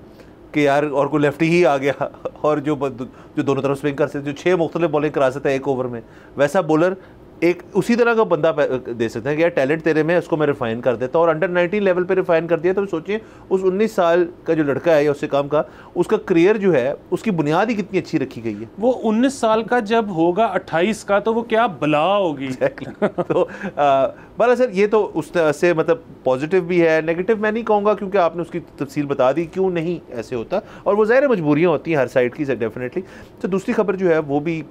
कि यार और कोई लेफ्टी ही आ गया और जो दोनों तरफ स्विंग कर सकते, जो 6 मुख्तलिफ बॉलिंग करा सकता है एक ओवर में, वैसा बॉलर एक उसी तरह का बंदा दे सकते हैं कि यार टैलेंट तेरे में, उसको मैं रिफाइन कर देता हूँ। और अंडर 19 लेवल पे रिफाइन कर दिया तो सोचिए उस 19 साल का जो लड़का है या उससे कम का, उसका करियर जो है उसकी बुनियाद ही कितनी अच्छी रखी गई है। वो 19 साल का जब होगा 28 का तो वो क्या बला होगी। तो बाला सर, ये तो उस तरह से मतलब पॉजिटिव भी है, नेगेटिव मैं नहीं कहूँगा क्योंकि आपने उसकी तफसील बता दी क्यों नहीं ऐसे होता, और वो ज़ाहिर मजबूरियाँ होती हैं हर साइड की डेफिनेटली। तो दूसरी खबर जो है वो भी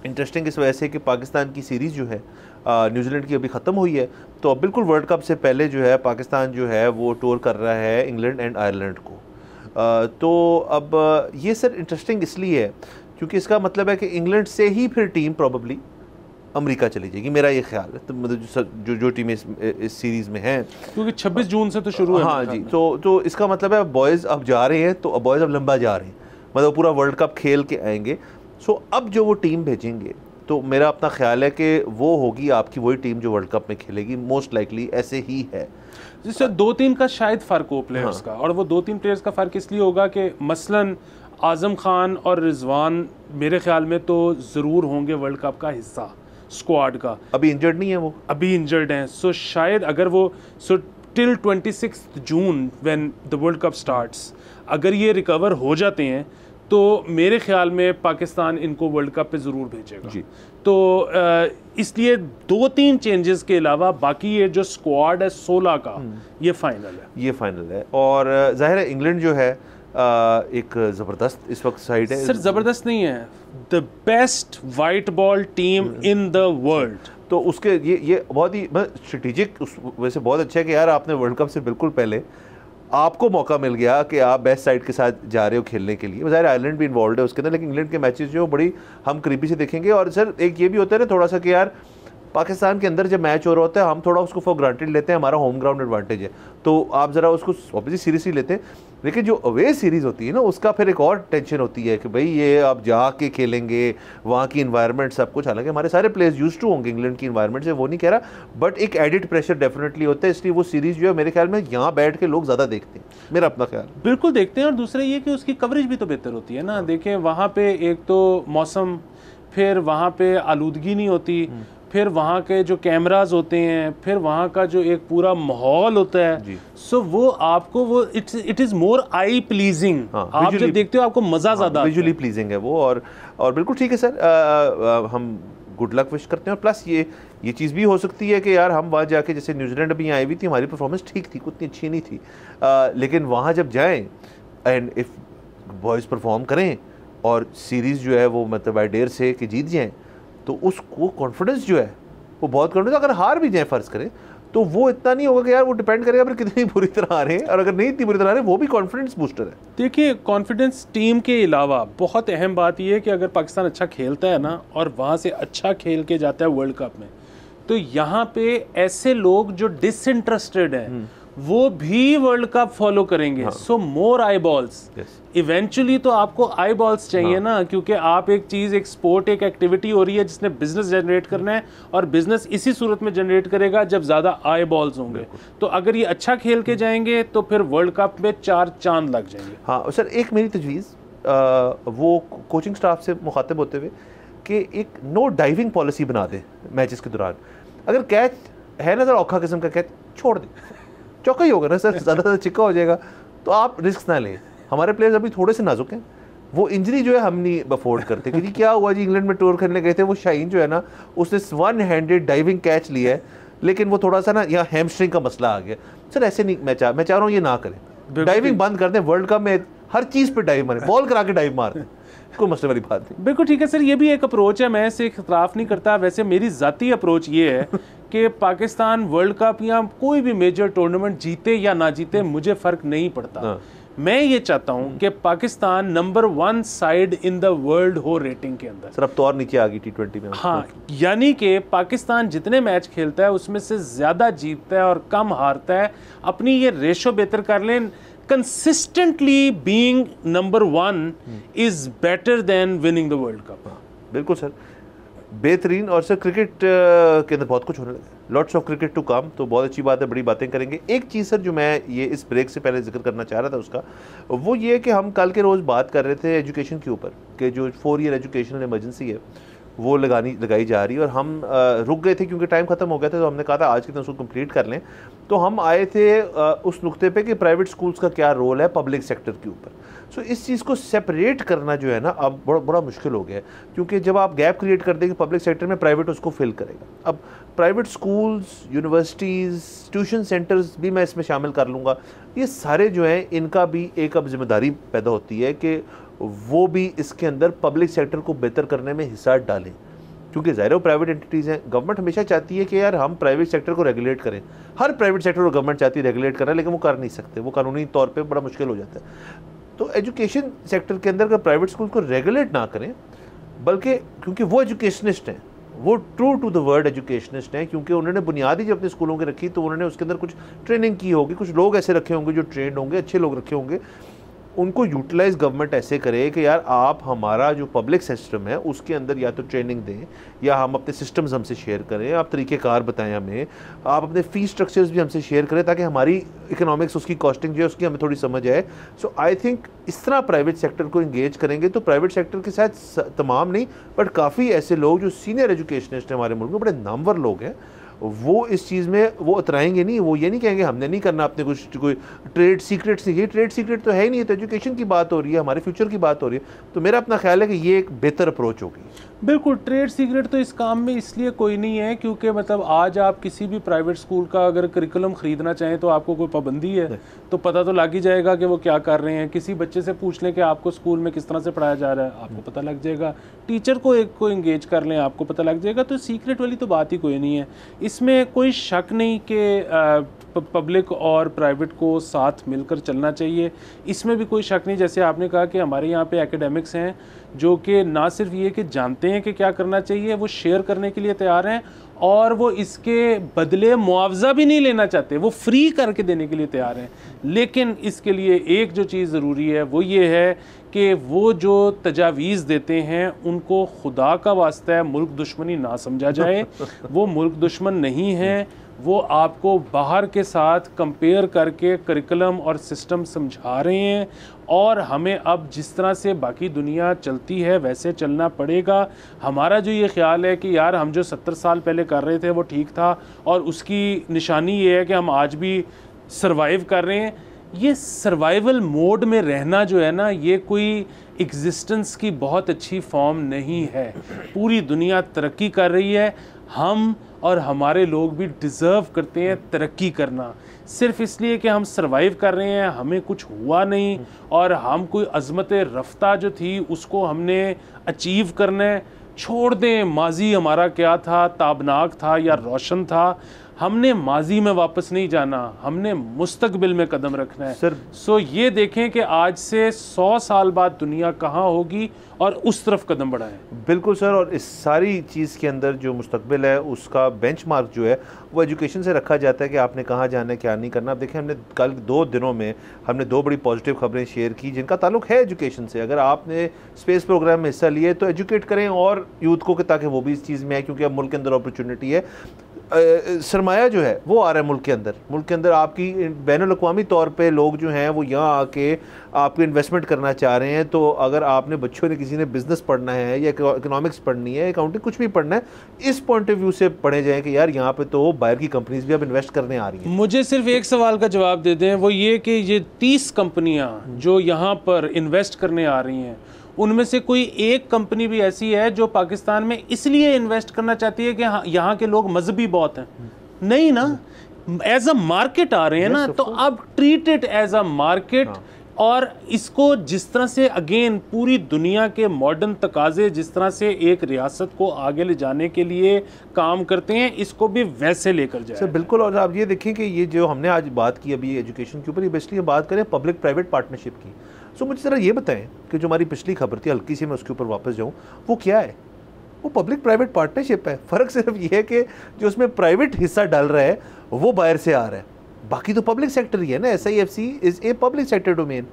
इंटरेस्टिंग इस वजह से कि पाकिस्तान की सीरीज़ जो है न्यूजीलैंड की अभी ख़त्म हुई है, तो अब बिल्कुल वर्ल्ड कप से पहले जो है पाकिस्तान जो है वो टूर कर रहा है इंग्लैंड एंड आयरलैंड को। तो अब ये सर इंटरेस्टिंग इसलिए है क्योंकि इसका मतलब है कि इंग्लैंड से ही फिर टीम प्रॉबली अमेरिका चली जाएगी, मेरा ये ख्याल है। तो मतलब जो टीमें इस सीरीज़ में हैं, क्योंकि 26 जून से तो शुरू है। हाँ जी, तो इसका मतलब है बॉयज़ अब जा रहे हैं, तो बॉयज़ अब लंबा जा रहे हैं, मतलब पूरा वर्ल्ड कप खेल के आएंगे। सो अब जो वो टीम भेजेंगे तो मेरा अपना ख्याल है कि वो होगी आपकी वही टीम जो वर्ल्ड कप में खेलेगी, मोस्ट लाइकली ऐसे ही है। जिससे 2-3 का शायद फ़र्क हो प्लेयर्स का, और वो 2-3 प्लेयर्स का फ़र्क इसलिए होगा कि मसलन आज़म खान और रिजवान मेरे ख्याल में तो ज़रूर होंगे वर्ल्ड कप का हिस्सा स्क्वाड का। अभी इंजर्ड नहीं है, वो अभी इंजर्ड हैं। सो शायद अगर वो till 26 June when the world cup starts अगर ये रिकवर हो जाते हैं तो मेरे ख्याल में पाकिस्तान इनको वर्ल्ड कप पे ज़रूर भेजेगा जी। तो इसलिए 2-3 चेंजेस के अलावा बाकी ये जो स्क्वाड है 16 का ये फाइनल है। और ज़ाहिर है इंग्लैंड जो है एक ज़बरदस्त इस वक्त साइड है। सर ज़बरदस्त नहीं है, the best white ball team in the world. तो उसके ये बहुत ही स्ट्रेटेजिक वैसे बहुत अच्छा है कि यार आपने वर्ल्ड कप से बिल्कुल पहले आपको मौका मिल गया कि आप बेस्ट साइड के साथ जा रहे हो खेलने के लिए। ज़ाहिर आयरलैंड भी इन्वॉल्व है उसके अंदर, लेकिन इंग्लैंड के मैचेस जो बड़ी हम करीबी से देखेंगे। और सर एक ये भी होता है ना थोड़ा सा कि यार पाकिस्तान के अंदर जब मैच हो रहा होता है हम थोड़ा उसको फॉर ग्रांटेड लेते हैं, हमारा होम ग्राउंड एडवांटेज है, तो आप ज़रा उसको ऑब्वियसली सीरियसली लेते हैं। लेकिन जो अवे सीरीज़ होती है ना उसका फिर एक और टेंशन होती है कि भाई ये आप जाके खेलेंगे, वहाँ की इन्वायरमेंट सब कुछ, हालांकि हमारे सारे प्लेयर्स यूज्ड टू होंगे इंग्लैंड की इन्वायरमेंट से, वो नहीं कह रहा, बट एक एडिड प्रेशर डेफिनेटली होता है। इसलिए वो सीरीज़ जो है मेरे ख्याल में यहाँ बैठ के लोग ज़्यादा देखते हैं, मेरा अपना ख्याल। बिल्कुल देखते हैं, और दूसरा ये कि उसकी कवरेज भी तो बेहतर होती है ना। देखें वहाँ पे एक तो मौसम, फिर वहाँ पे आलूदगी नहीं होती, फिर वहाँ के जो कैमराज होते हैं, फिर वहाँ का जो एक पूरा माहौल होता है, सो वो आपको वो it is more I pleasing. आप जब देखते हो आपको मज़ा ज़्यादा, विजुअली प्लीजिंग है वो। और बिल्कुल ठीक है सर, हम गुड लक विश करते हैं। और प्लस ये चीज़ भी हो सकती है कि यार हम वहाँ जाके, जैसे न्यूजीलैंड अभी आई हुई थी, हमारी परफॉर्मेंस ठीक थी, उतनी अच्छी नहीं थी, लेकिन वहाँ जब जाएँ एंड इफ़ बॉयज़ परफॉर्म करें और सीरीज़ जो है वो मतलब बाय डेयर से कि जीत जाएँ, तो उसको कॉन्फिडेंस जो है वो बहुत कॉन्फिडेंस, अगर हार भी जाए फ़र्ज़ करें तो वो इतना नहीं होगा कि यार वो डिपेंड करेगा फिर कितनी बुरी तरह आ रहे हैं, और अगर नहीं इतनी बुरी तरह आ रहे हैं वो भी कॉन्फिडेंस बूस्टर है। देखिए, कॉन्फिडेंस टीम के अलावा बहुत अहम बात यह है कि अगर पाकिस्तान अच्छा खेलता है ना और वहाँ से अच्छा खेल के जाता है वर्ल्ड कप में, तो यहाँ पे ऐसे लोग जो डिसइंटरेस्टेड हैं वो भी वर्ल्ड कप फॉलो करेंगे। सो मोर आई बॉल्स, इवेंचुअली तो आपको आई बॉल्स चाहिए ना, क्योंकि आप एक चीज़, एक स्पोर्ट, एक एक्टिविटी हो रही है जिसने बिजनेस जनरेट करना है, और बिजनेस इसी सूरत में जनरेट करेगा जब ज़्यादा आई बॉल्स होंगे। तो अगर ये अच्छा खेल के जाएंगे तो फिर वर्ल्ड कप में 4 चांद लग जाएंगे। हाँ सर, एक मेरी तजवीज़ वो कोचिंग स्टाफ से मुखातिब होते हुए कि एक नो डाइविंग पॉलिसी बना दे मैचेस के दौरान। अगर कैच है ना सर औखा किस्म का कैच, छोड़ दे, चौका ही होगा ना सर, ज़्यादा चिक्का हो जाएगा, तो आप रिस्क ना लें। हमारे प्लेयर्स अभी थोड़े से नाजुक हैं, वो इंजरी जो है हम नहीं अफोर्ड करते। क्योंकि क्या हुआ जी, इंग्लैंड में टूर करने गए थे, वो शाहीन जो है ना उसने 1 हैंडेड डाइविंग कैच लिया है, लेकिन वो थोड़ा सा ना यहाँ हैमस्ट्रिंग का मसला आ गया। सर ऐसे नहीं, मैं चाह रहा हूँ ये ना करें, डाइविंग बंद कर दें। वर्ल्ड कप में हर चीज़ पर डाइव मारे, बॉल करा के डाइव मार दें, कोई मसले वाली बात नहीं। बिल्कुल ठीक है सर, ये भी एक अप्रोच है, मैं इसे इख्तराफ नहीं करता। वैसे मेरी ज़ाती अप्रोच ये है कि पाकिस्तान वर्ल्ड कप या कोई भी मेजर टूर्नामेंट जीते या ना जीते मुझे फ़र्क नहीं पड़ता। मैं ये चाहता हूँ कि Pakistan number 1 side in the world हो रेटिंग के अंदर। सर अब तो और नीचे आ गई T20 में। हाँ, यानी कि पाकिस्तान जितने मैच खेलता है उसमें से ज़्यादा जीतता है और कम हारता है। अपनी ये रेशो बेहतर कर लें। Consistently being number 1 is better than winning the world cup. बिल्कुल सर, बेहतरीन। और सर क्रिकेट के अंदर बहुत कुछ होने लगा, lots of cricket to come, तो बहुत अच्छी बात है, बड़ी बातें करेंगे। एक चीज़ सर जो मैं ये इस ब्रेक से पहले जिक्र करना चाह रहा था उसका, वो ये कि हम कल के रोज़ बात कर रहे थे एजुकेशन के ऊपर, कि जो 4 ईयर एजुकेशनल इमरजेंसी है वो लगाई जा रही है, और हम रुक गए थे क्योंकि टाइम ख़त्म हो गया था। तो हमने कहा था आज के दिन उसको कंप्लीट कर लें। तो हम आए थे उस नुक्ते पे कि प्राइवेट स्कूल्स का क्या रोल है पब्लिक सेक्टर के ऊपर। सो इस चीज़ को सेपरेट करना जो है ना अब बड़ा मुश्किल हो गया है, क्योंकि जब आप गैप क्रिएट कर देंगे पब्लिक सेक्टर में, प्राइवेट उसको फिल करेगा। अब private schools, universities, tuition centres भी मैं इसमें शामिल कर लूँगा। ये सारे जो हैं इनका भी एक अब जिम्मेदारी पैदा होती है कि वो भी इसके अंदर पब्लिक सेक्टर को बेहतर करने में हिस्सा डालें, क्योंकि ज़ाहिर है प्राइवेट एंटिटीज़ हैं। गवर्नमेंट हमेशा चाहती है कि यार हम प्राइवेट सेक्टर को रेगुलेट करें, हर प्राइवेट सेक्टर को गवर्नमेंट चाहती है रेगुलेट करना, लेकिन वो कर नहीं सकते, वो कानूनी तौर पे बड़ा मुश्किल हो जाता है। तो एजुकेशन सेक्टर के अंदर अगर प्राइवेट स्कूल को रेगुलेट ना करें, बल्कि क्योंकि वो एजुकेशनिस्ट हैं, वो true to the word educationist हैं, क्योंकि उन्होंने बुनियादी जब अपने स्कूलों की रखी तो उन्होंने उसके अंदर कुछ ट्रेनिंग की होगी, कुछ लोग ऐसे रखे होंगे जो ट्रेंड होंगे, अच्छे लोग रखे होंगे। उनको यूटिलाइज गवर्नमेंट ऐसे करे कि यार आप हमारा जो पब्लिक सिस्टम है उसके अंदर या तो ट्रेनिंग दें, या हम अपने सिस्टम्स हमसे शेयर करें, आप तरीक़ेकार बताएं हमें, आप अपने फ़ीस स्ट्रक्चर्स भी हमसे शेयर करें, ताकि हमारी इकोनॉमिक्स, उसकी कॉस्टिंग जो है उसकी हमें थोड़ी समझ आए। सो आई थिंक इस तरह प्राइवेट सेक्टर को इंगेज करेंगे तो प्राइवेट सेक्टर के साथ तमाम नहीं बट काफ़ी ऐसे लोग जो सीनियर एजुकेशनिस्ट हैं हमारे मुल्क में, बड़े नामवर लोग हैं, वो इस चीज़ में वो उतराएंगे नहीं। वो ये नहीं कहेंगे हमने नहीं करना, अपने कुछ कोई ट्रेड सीक्रेट सीखिए, ट्रेड सीक्रेट तो है ही नहीं, तो एजुकेशन की बात हो रही है, हमारे फ्यूचर की बात हो रही है। तो मेरा अपना ख्याल है कि ये एक बेहतर अप्रोच होगी। बिल्कुल, ट्रेड सीक्रेट तो इस काम में इसलिए कोई नहीं है क्योंकि मतलब आज आप किसी भी प्राइवेट स्कूल का अगर करिकुलम ख़रीदना चाहें तो आपको कोई पाबंदी है तो पता तो लग ही जाएगा कि वो क्या कर रहे हैं। किसी बच्चे से पूछ लें कि आपको स्कूल में किस तरह से पढ़ाया जा रहा है, आपको पता लग जाएगा। टीचर को एक को इंगेज कर लें, आपको पता लग जाएगा। तो सीक्रेट वाली तो बात ही कोई नहीं है। इसमें कोई शक नहीं कि पब्लिक और प्राइवेट को साथ मिलकर चलना चाहिए, इसमें भी कोई शक नहीं। जैसे आपने कहा कि हमारे यहाँ पे एकेडमिक्स हैं जो कि ना सिर्फ ये कि जानते हैं कि क्या करना चाहिए, वो शेयर करने के लिए तैयार हैं और वो इसके बदले मुआवजा भी नहीं लेना चाहते, वो फ्री करके देने के लिए तैयार हैं। लेकिन इसके लिए एक जो चीज़ ज़रूरी है वो ये है कि वो जो तजावीज़ देते हैं उनको खुदा का वास्ता है मुल्क दुश्मनी ना समझा जाए। वो मुल्क दुश्मन नहीं है, वो आपको बाहर के साथ कंपेयर करके करिकुलम और सिस्टम समझा रहे हैं और हमें अब जिस तरह से बाकी दुनिया चलती है वैसे चलना पड़ेगा। हमारा जो ये ख्याल है कि यार हम जो 70 साल पहले कर रहे थे वो ठीक था और उसकी निशानी ये है कि हम आज भी सर्वाइव कर रहे हैं, ये सर्वाइवल मोड में रहना जो है ना, ये कोई एग्जिस्टेंस की बहुत अच्छी फॉर्म नहीं है। पूरी दुनिया तरक्की कर रही है, हम और हमारे लोग भी डिज़र्व करते हैं तरक्की करना। सिर्फ इसलिए कि हम सरवाइव कर रहे हैं, हमें कुछ हुआ नहीं और हम कोई अज़मत रफ्ता जो थी उसको हमने अचीव करना है, छोड़ दें माजी हमारा क्या था, ताबनाक था या रोशन था। हमने माजी में वापस नहीं जाना, हमने मुस्तकबिल में कदम रखना है सर। सो ये देखें कि आज से 100 साल बाद दुनिया कहाँ होगी और उस तरफ कदम बढ़ाएं। बिल्कुल सर, और इस सारी चीज़ के अंदर जो मुस्तकबिल है उसका बेंचमार्क जो है वो एजुकेशन से रखा जाता है कि आपने कहाँ जाना है, क्या नहीं करना। अब देखें, हमने कल 2 दिनों में हमने 2 बड़ी पॉजिटिव खबरें शेयर की जिनका ताल्लुक है एजुकेशन से। अगर आपने स्पेस प्रोग्राम में हिस्सा लिए तो एजुकेट करें और यूथ को, ताकि वो भी इस चीज़ में आए, क्योंकि अब मुल्क के अंदर अपॉर्चुनिटी है, सरमाया जो है वो आ रहा है मुल्क के अंदर आपकी बैनुल-अक़वामी तौर पे लोग जो हैं वो यहाँ आके आपको इन्वेस्टमेंट करना चाह रहे हैं। तो अगर आपने बच्चों ने किसी ने बिज़नेस पढ़ना है या इकोनॉमिक्स पढ़नी है, अकाउंटिंग, कुछ भी पढ़ना है, इस पॉइंट ऑफ व्यू से पढ़े जाएँ कि यार यहाँ पे तो बाहर की कंपनीज भी अब इन्वेस्ट करने आ रही हैं। मुझे सिर्फ एक सवाल का जवाब दे दें, वो ये कि ये 30 कंपनियाँ जो यहाँ पर इन्वेस्ट करने आ रही हैं, उनमें से कोई एक कंपनी भी ऐसी है जो पाकिस्तान में इसलिए इन्वेस्ट करना चाहती है कि यहाँ के लोग मजहबी बहुत हैं? नहीं ना, एज अ मार्केट आ रहे हैं ना, तो अब treat it as a market. और इसको जिस तरह से अगेन पूरी दुनिया के मॉडर्न तकाजे जिस तरह से एक रियासत को आगे ले जाने के लिए काम करते हैं, इसको भी वैसे लेकर जाए। सर बिल्कुल, और आप ये देखें कि ये जो हमने आज बात की अभी एजुकेशन के ऊपर, ये बेसिकली हम बात करें पब्लिक प्राइवेट पार्टनरशिप की। सो मुझे ज़रा ये बताएं कि जो हमारी पिछली खबर थी, हल्की सी मैं उसके ऊपर वापस जाऊँ, वो क्या है? वो पब्लिक प्राइवेट पार्टनरशिप है। फ़र्क सिर्फ ये है कि जो उसमें प्राइवेट हिस्सा डाल रहा है वो बाहर से आ रहा है, बाकी तो पब्लिक सेक्टर ही है ना। SIFC is a public sector domain.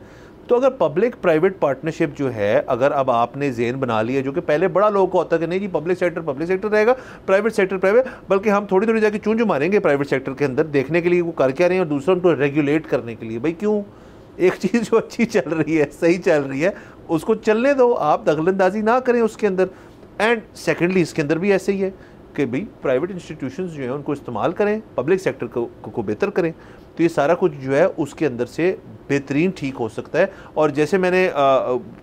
तो अगर पब्लिक प्राइवेट पार्टनरशिप जो है, अगर अब आपने ज़ेन बना लिया, जो कि पहले बड़ा लोगों को होता है कि नहीं जी पब्लिक सेक्टर रहेगा, प्राइवेट सेक्टर प्राइवेट, बल्कि हम थोड़ी थोड़ी जाके चूंजू मारेंगे प्राइवेट सेक्टर के अंदर, देखने के लिए वो कर क्या रहे हैं, और दूसरा उनको रेगुलेट करने के लिए। भाई क्यों? एक चीज़ जो अच्छी चल रही है, सही चल रही है, उसको चलने दो, आप दखलंदाजी ना करें उसके अंदर। एंड सेकेंडली इसके अंदर भी ऐसे ही है कि भाई प्राइवेट इंस्टीट्यूशंस जो हैं उनको इस्तेमाल करें, पब्लिक सेक्टर को बेहतर करें। तो ये सारा कुछ जो है उसके अंदर से बेहतरीन ठीक हो सकता है। और जैसे मैंने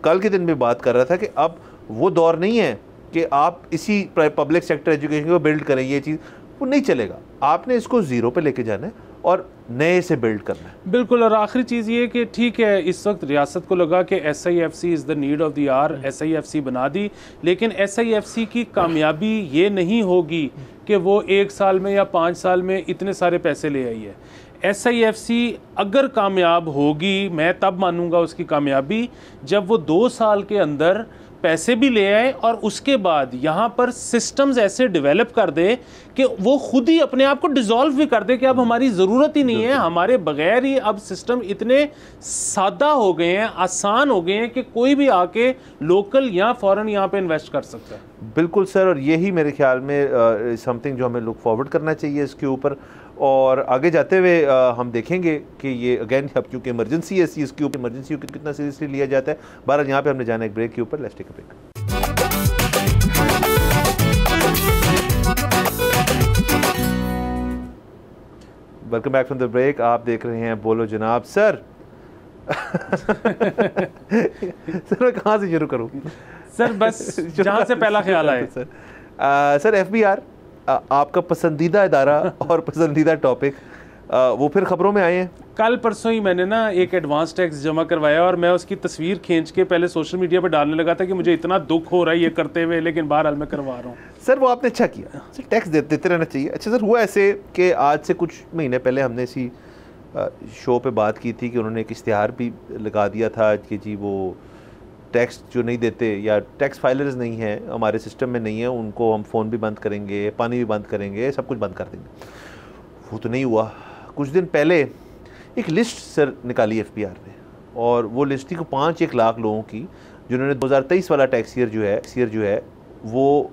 कल के दिन भी बात कर रहा था कि अब वो दौर नहीं है कि आप इसी पब्लिक सेक्टर एजुकेशन को बिल्ड करें, ये चीज़ वो नहीं चलेगा। आपने इसको ज़ीरो पे लेके जाना है और नए से बिल्ड करना है। बिल्कुल। और आखिरी चीज़ ये कि ठीक है, इस वक्त रियासत को लगा कि SIFC is the need of the hour, SIFC बना दी, लेकिन SIFC की कामयाबी ये नहीं होगी कि वो 1 साल में या 5 साल में इतने सारे पैसे ले आई है। SIFC अगर कामयाब होगी, मैं तब मानूंगा उसकी कामयाबी जब वो 2 साल के अंदर पैसे भी ले आए और उसके बाद यहाँ पर सिस्टम्स ऐसे डेवलप कर दे कि वो खुद ही अपने आप को डिसॉल्व भी कर दे कि अब हमारी ज़रूरत ही नहीं है, हमारे बगैर ही अब सिस्टम इतने सादा हो गए हैं, आसान हो गए हैं कि कोई भी आके लोकल या फॉरेन यहाँ पे इन्वेस्ट कर सकता है। बिल्कुल सर, और यही मेरे ख्याल में समथिंग जो हमें लुक फॉरवर्ड करना चाहिए इसके ऊपर। और आगे जाते हुए हम देखेंगे कि ये अगेन अब क्योंकि इमरजेंसी है, इस के ऊपर इमरजेंसी को कितना सीरियसली लिया जाता है। बहरहाल यहाँ पे हमने जाना एक ब्रेक के ऊपर। Let's take a break. Welcome back from the break. आप देख रहे हैं बोलो जनाब। सर सर मैं कहाँ से शुरू करूँ? सर बस जहाँ से पहला ख्याल आए। सर FBR आपका पसंदीदा इदारा और पसंदीदा टॉपिक, वो फिर खबरों में आए हैं। कल परसों ही मैंने ना एक एडवांस टैक्स जमा करवाया और मैं उसकी तस्वीर खींच के पहले सोशल मीडिया पे डालने लगा था कि मुझे इतना दुख हो रहा है ये करते हुए, लेकिन बहरहाल मैं करवा रहा हूँ। सर वो आपने अच्छा किया, सर टैक्स देते रहना चाहिए। अच्छा सर, हुआ ऐसे कि आज से कुछ महीने पहले हमने इसी शो पे बात की थी कि उन्होंने एक इश्तिहार भी लगा दिया था कि जी वो टैक्स जो नहीं देते या टैक्स फाइलर्स नहीं हैं, हमारे सिस्टम में नहीं है, उनको हम फ़ोन भी बंद करेंगे, पानी भी बंद करेंगे, सब कुछ बंद कर देंगे। वो तो नहीं हुआ। कुछ दिन पहले एक लिस्ट सर निकाली FBR ने, और वो लिस्ट थी को 5-1 लाख लोगों की जिन्होंने 2023 वाला टैक्स ईयर जो है वो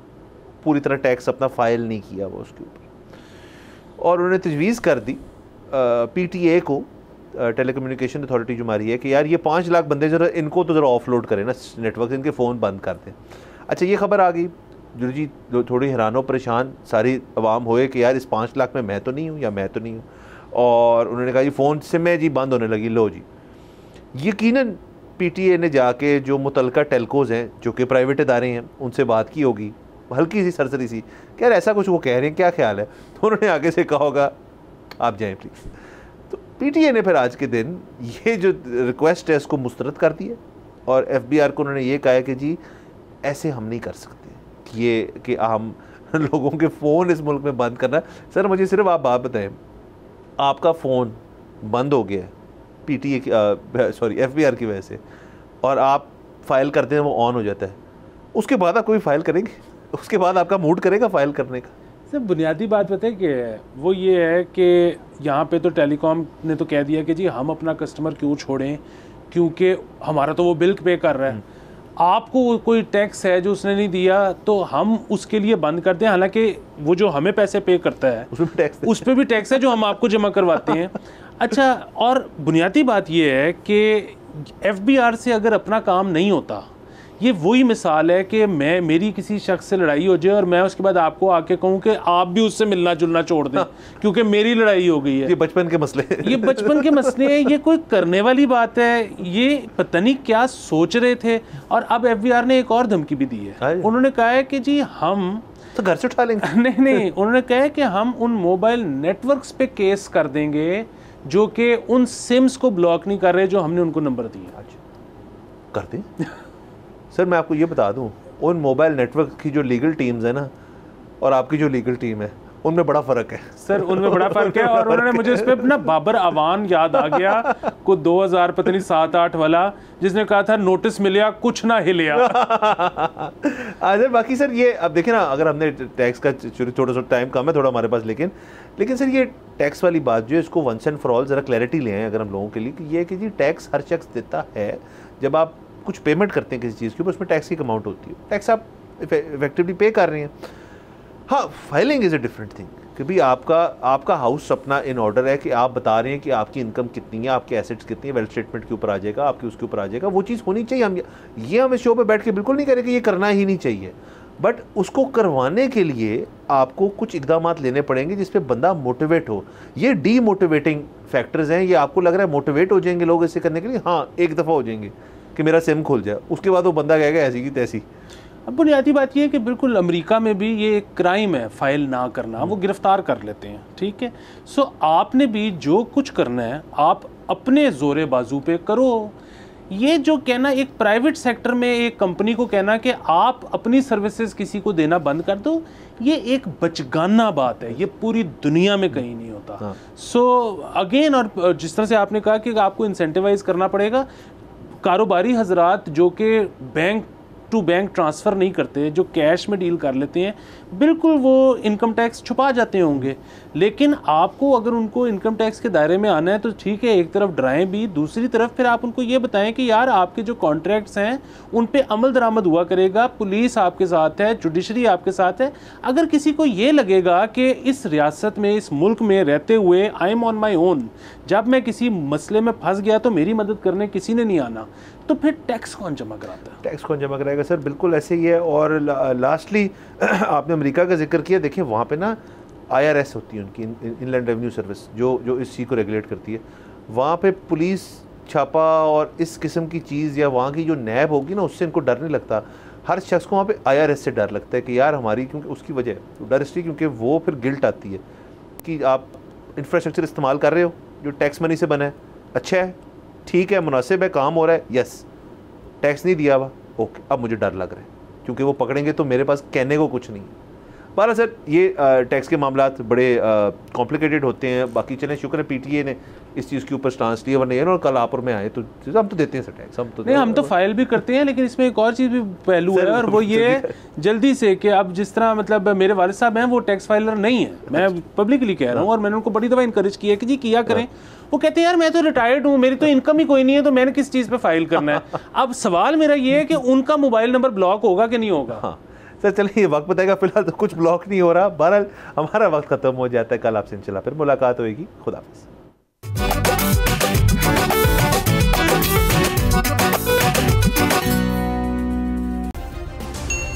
पूरी तरह टैक्स अपना फ़ाइल नहीं किया वो उसके ऊपर। और उन्होंने तजवीज़ कर दी PTA को, टेलीकम्युनिकेशन अथॉरिटी जो हमारी है, कि यार ये 5 लाख बंदे ज़रा इनको तो ज़रा ऑफलोड करें ना नेटवर्क, इनके फ़ोन बंद कर दें। अच्छा ये खबर आ गई जो जी थोड़ी हैरानो परेशान सारी आवाम होए कि यार इस 5 लाख में मैं तो नहीं हूँ या मैं तो नहीं हूँ। और उन्होंने कहा जी फ़ोन से मैं जी बंद होने लगी। लो जी, यकीनन PTA ने जाके जो मुतलका टेलकोज़ हैं जो कि प्राइवेट इदारे हैं उनसे बात की होगी हल्की सी सरसरी सी कि यार ऐसा कुछ वो कह रहे हैं, क्या ख्याल है? तो उन्होंने आगे से कहा होगा आप जाएं प्लीज़। तो पीटीए ने फिर आज के दिन ये जो रिक्वेस्ट है इसको मुस्तरद कर दिया और एफबीआर को उन्होंने ये कहा है कि जी ऐसे हम नहीं कर सकते कि हम लोगों के फ़ोन इस मुल्क में बंद करना। सर मुझे सिर्फ आप बात बताएं, आपका फ़ोन बंद हो गया है पीटीए एफबीआर की वजह से और आप फाइल करते हैं वो ऑन हो जाता है, उसके बाद आप कोई फाइल करेंगे? उसके बाद आपका मूड करेगा फाइल करने का? सर बुनियादी बात पता है क्या है, वो ये है कि यहाँ पे तो टेलीकॉम ने तो कह दिया कि जी हम अपना कस्टमर क्यों छोड़ें, क्योंकि हमारा तो वो बिल पे कर रहा है, आपको कोई टैक्स है जो उसने नहीं दिया तो हम उसके लिए बंद कर दें। हालांकि वो जो हमें पैसे पे करता है उस पर भी टैक्स है जो हम आपको जमा करवाते हैं। अच्छा, और बुनियादी बात ये है कि एफबीआर से अगर अपना काम नहीं होता, ये वही मिसाल है कि मेरी किसी शख्स से लड़ाई हो जाए और मैं उसके बाद आपको आके कहूँ कि आप भी उससे मिलना जुलना छोड़ दें क्योंकि मेरी लड़ाई हो गई है। ये बचपन के मसले ये बचपन के मसले हैं, ये कोई करने वाली बात है? ये पता नहीं क्या सोच रहे थे। और अब एफबीआर ने एक और धमकी भी दी है, उन्होंने कहा है कि जी हम तो घर से उठा लेंगे। नहीं, उन्होंने कहा है कि हम उन मोबाइल नेटवर्क्स पे केस कर देंगे जो कि उन सिम्स को ब्लॉक नहीं कर रहे जो हमने उनको नंबर दिए। कर दें सर, मैं आपको ये बता दूं, उन मोबाइल नेटवर्क की जो लीगल टीम्स है ना और आपकी जो लीगल टीम है उनमें बड़ा फ़र्क है सर, उनमें बड़ा फ़र्क है। और उन्होंने मुझे इस पर ना बाबर अवान याद आ गया को 2000 पता नहीं 7-8 वाला, जिसने कहा था नोटिस मिलिया कुछ ना हिलिया। अरे बाकी सर ये अब देखिए ना, अगर हमने टैक्स का छोटा सा टाइम कम है थोड़ा हमारे पास, लेकिन सर ये टैक्स वाली बात जो है इसको वंस एंड फॉर ऑल ज़रा क्लैरिटी ले आएँ अगर हम लोगों के लिए, कि ये है कि जी टैक्स हर शख्स देता है। जब आप कुछ पेमेंट करते हैं किसी चीज़ के ऊपर, उसमें टैक्स की अमाउंट होती है, टैक्स आप इफेक्टिवली पे कर रहे हैं। हाँ, filing is a different thing कि भाई आपका हाउस अपना इन ऑर्डर है कि आप बता रहे हैं कि आपकी इनकम कितनी है, आपके एसेट्स कितनी है, वेल्थ स्टेटमेंट के ऊपर आ जाएगा, आपके उसके ऊपर आ जाएगा, वो चीज़ होनी चाहिए। हम इस शो पे बैठ के बिल्कुल नहीं कह रहे कि ये करना ही नहीं चाहिए, बट उसको करवाने के लिए आपको कुछ इकदाम लेने पड़ेंगे जिसपे बंदा मोटिवेट हो। ये डीमोटिवेटिंग फैक्टर्स हैं, ये आपको लग रहा है मोटिवेट हो जाएंगे लोग इससे करने के लिए, हाँ एक दफ़ा हो जाएंगे कि मेरा सिम खुल जाए, उसके बाद वो बंदा कहेगा ऐसी की तैसी। अब बुनियादी बात ये है कि बिल्कुल अमेरिका में भी ये एक क्राइम है फाइल ना करना, वो गिरफ्तार कर लेते हैं, ठीक है। सो आपने भी जो कुछ करना है आप अपने जोरे बाजू पे करो। ये जो कहना एक प्राइवेट सेक्टर में एक कंपनी को कहना कि आप अपनी सर्विसेज किसी को देना बंद कर दो, ये एक बचगाना बात है, ये पूरी दुनिया में कहीं नहीं होता। सो अगेन, और जिस तरह से आपने कहा कि आपको इंसेंटिवाइज करना पड़ेगा, कारोबारी हजरात जो कि बैंक टू बैंक ट्रांसफ़र नहीं करते, जो कैश में डील कर लेते हैं, बिल्कुल वो इनकम टैक्स छुपा जाते होंगे, लेकिन आपको अगर उनको इनकम टैक्स के दायरे में आना है तो ठीक है, एक तरफ डराएं भी, दूसरी तरफ फिर आप उनको ये बताएं कि यार आपके जो कॉन्ट्रैक्ट्स हैं उन पे अमल दरामद हुआ करेगा, पुलिस आपके साथ है, जुडिशरी आपके साथ है। अगर किसी को ये लगेगा कि इस रियासत में, इस मुल्क में रहते हुए I am on my own, जब मैं किसी मसले में फंस गया तो मेरी मदद करने किसी ने नहीं आना, तो फिर टैक्स कौन जमा कराता है? टैक्स कौन जमा कराएगा सर, बिल्कुल ऐसे ही है। और लास्टली आपने अमेरिका का जिक्र किया, देखिए वहाँ पे ना IRS होती है उनकी, इनलैंड रेवेन्यू सर्विस, जो इस चीज़ को रेगुलेट करती है। वहाँ पे पुलिस छापा और इस किस्म की चीज़ या वहाँ की जो नैब होगी ना, उससे इनको डर नहीं लगता। हर शख्स को वहाँ पे IRS से डर लगता है कि यार हमारी, क्योंकि उसकी वजह तो डर इसलिए क्योंकि वो फिर गिल्ट आती है कि आप इंफ्रास्ट्रक्चर इस्तेमाल कर रहे हो जो टैक्स मनी से बना है, अच्छा है, ठीक है, मुनासिब है, काम हो रहा है, यस, टैक्स नहीं दिया हुआ, ओके, अब मुझे डर लग रहा है क्योंकि वो पकड़ेंगे तो मेरे पास कहने को कुछ नहीं है। बारह सर ये टैक्स के मामलात बड़े कॉम्प्लिकेटेड होते हैं। बाकी चलें, शुक्र है पीटीए ने इस चीज़ के ऊपर स्टांस लिया, वरना ये ना कल आप और मैं आए तो हम तो देते हैं सर टैक्स, हम तो फाइल भी करते हैं, लेकिन इसमें एक और चीज़ भी पहलू है, और वो ये है जल्दी से कि अब जिस तरह मतलब मेरे वालिद साहब हैं वो टैक्स फाइलर नहीं है, मैं पब्लिकली कह रहा हूँ, और मैंने उनको बड़ी दफ़ा इंकरेज किया कि जी किया करें। वो कहते हैं यार मैं तो रिटायर्ड हूँ, मेरी तो इनकम ही कोई नहीं है, तो मैंने किस चीज़ पे फाइल करना है। अब सवाल मेरा ये है कि उनका मोबाइल नंबर ब्लॉक होगा कि नहीं होगा? हाँ सर, चलिए ये वक्त बताएगा, फिलहाल तो कुछ ब्लॉक नहीं हो रहा। बहरहाल हमारा वक्त खत्म हो जाता है, कल आपसे इंशाल्लाह फिर मुलाकात होगी। खुदा हाफिज़।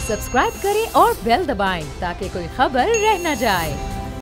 सब्सक्राइब करें और बेल दबाएं ताकि कोई खबर रह न जाए।